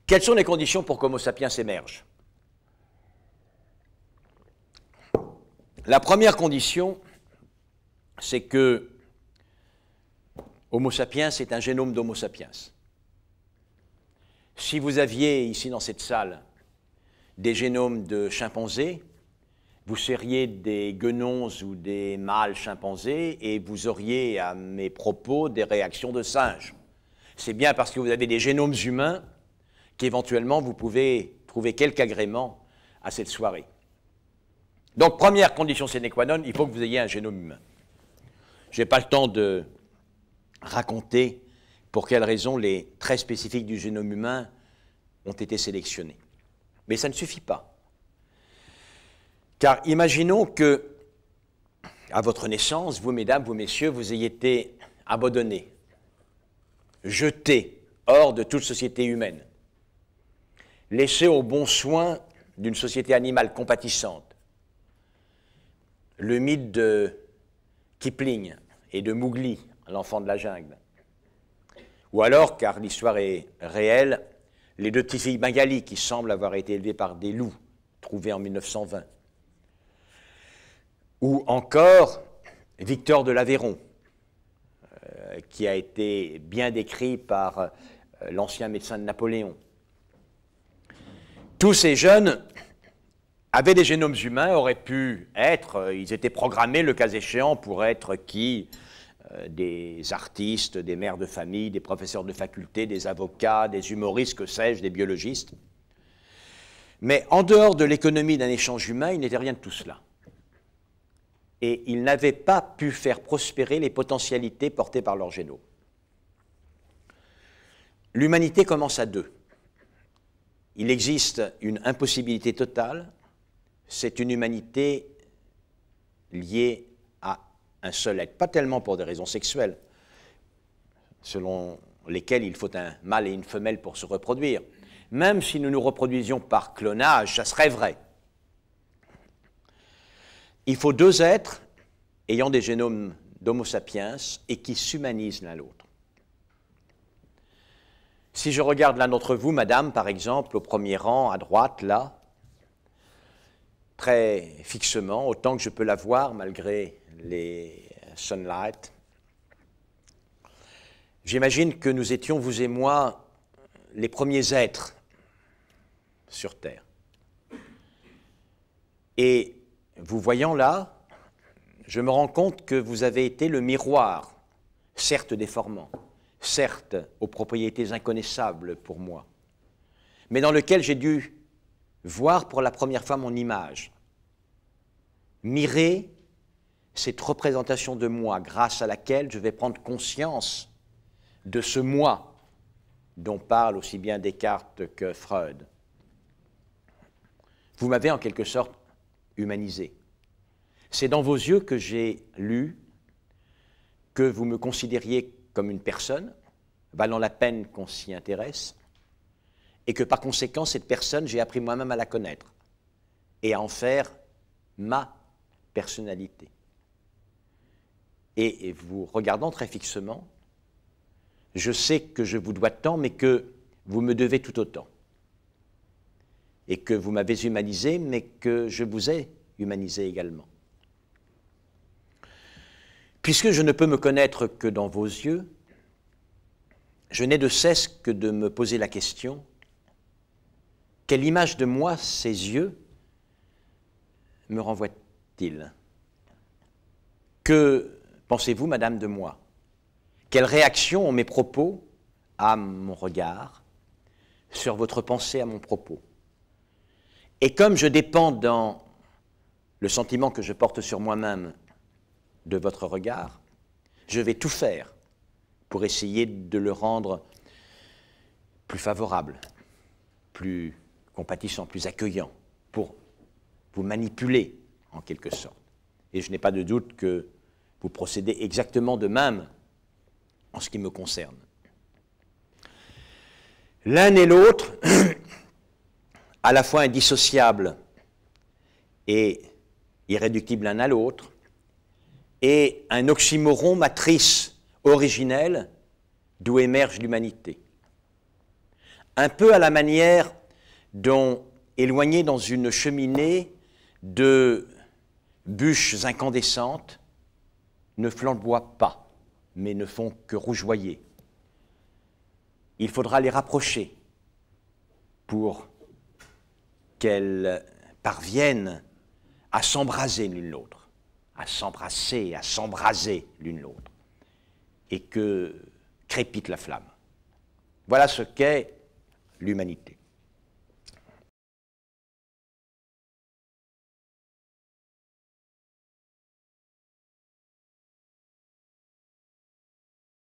Quelles sont les conditions pour qu'Homo sapiens émerge? La première condition, c'est que Homo sapiens est un génome d'Homo sapiens. Si vous aviez ici dans cette salle des génomes de chimpanzés, vous seriez des guenons ou des mâles chimpanzés et vous auriez à mes propos des réactions de singes. C'est bien parce que vous avez des génomes humains qu'éventuellement vous pouvez trouver quelque agrément à cette soirée. Donc, première condition sine qua non, il faut que vous ayez un génome humain. Je n'ai pas le temps de raconter pour quelles raisons les traits spécifiques du génome humain ont été sélectionnés. Mais ça ne suffit pas. Car imaginons que, à votre naissance, vous, mesdames, vous, messieurs, vous ayez été abandonnés, jetés hors de toute société humaine, laissés au bon soin d'une société animale compatissante. Le mythe de Kipling et de Mowgli, l'enfant de la jungle. Ou alors, car l'histoire est réelle, les deux petites filles bengalis qui semblent avoir été élevées par des loups, trouvées en 1920. Ou encore Victor de l'Aveyron, qui a été bien décrit par l'ancien médecin de Napoléon. Tous ces jeunes avaient des génomes humains, auraient pu être, ils étaient programmés le cas échéant pour être qui? Des artistes, des mères de famille, des professeurs de faculté, des avocats, des humoristes, que sais-je, des biologistes. Mais en dehors de l'économie d'un échange humain, il n'était rien de tout cela. Et ils n'avaient pas pu faire prospérer les potentialités portées par leur génome. L'humanité commence à deux. Il existe une impossibilité totale, c'est une humanité liée à un seul être, pas tellement pour des raisons sexuelles, selon lesquelles il faut un mâle et une femelle pour se reproduire. Même si nous nous reproduisions par clonage, ça serait vrai. Il faut deux êtres ayant des génomes d'Homo sapiens et qui s'humanisent l'un l'autre. Si je regarde l'un d'entre vous, madame, par exemple, au premier rang, à droite, là, très fixement, autant que je peux la voir, malgré les sunlight, j'imagine que nous étions, vous et moi, les premiers êtres sur Terre. Et vous voyant là, je me rends compte que vous avez été le miroir, certes déformant, certes aux propriétés inconnaissables pour moi, mais dans lequel j'ai dû voir pour la première fois mon image, mirer cette représentation de moi grâce à laquelle je vais prendre conscience de ce moi dont parlent aussi bien Descartes que Freud. Vous m'avez en quelque sorte humanisé. C'est dans vos yeux que j'ai lu que vous me considériez comme une personne, valant la peine qu'on s'y intéresse, et que par conséquent, cette personne, j'ai appris moi-même à la connaître et à en faire ma personnalité. Et vous regardant très fixement, je sais que je vous dois tant, mais que vous me devez tout autant. Et que vous m'avez humanisé, mais que je vous ai humanisé également. Puisque je ne peux me connaître que dans vos yeux, je n'ai de cesse que de me poser la question, quelle image de moi ces yeux me renvoient-ils? Que pensez-vous, madame, de moi? Quelle réaction ont mes propos à mon regard, sur votre pensée à mon propos? Et comme je dépends dans le sentiment que je porte sur moi-même de votre regard, je vais tout faire pour essayer de le rendre plus favorable, plus compatissant, plus accueillant, pour vous manipuler en quelque sorte. Et je n'ai pas de doute que vous procédez exactement de même en ce qui me concerne. L'un et l'autre, à la fois indissociables et irréductibles l'un à l'autre, et un oxymoron matrice originelle d'où émerge l'humanité. un peu à la manière dont, éloignés dans une cheminée, deux bûches incandescentes ne flamboient pas, mais ne font que rougeoyer. Il faudra les rapprocher pour qu'elles parviennent à s'embraser l'une l'autre, à s'embrasser, à s'embraser l'une l'autre, et que crépite la flamme. Voilà ce qu'est l'humanité.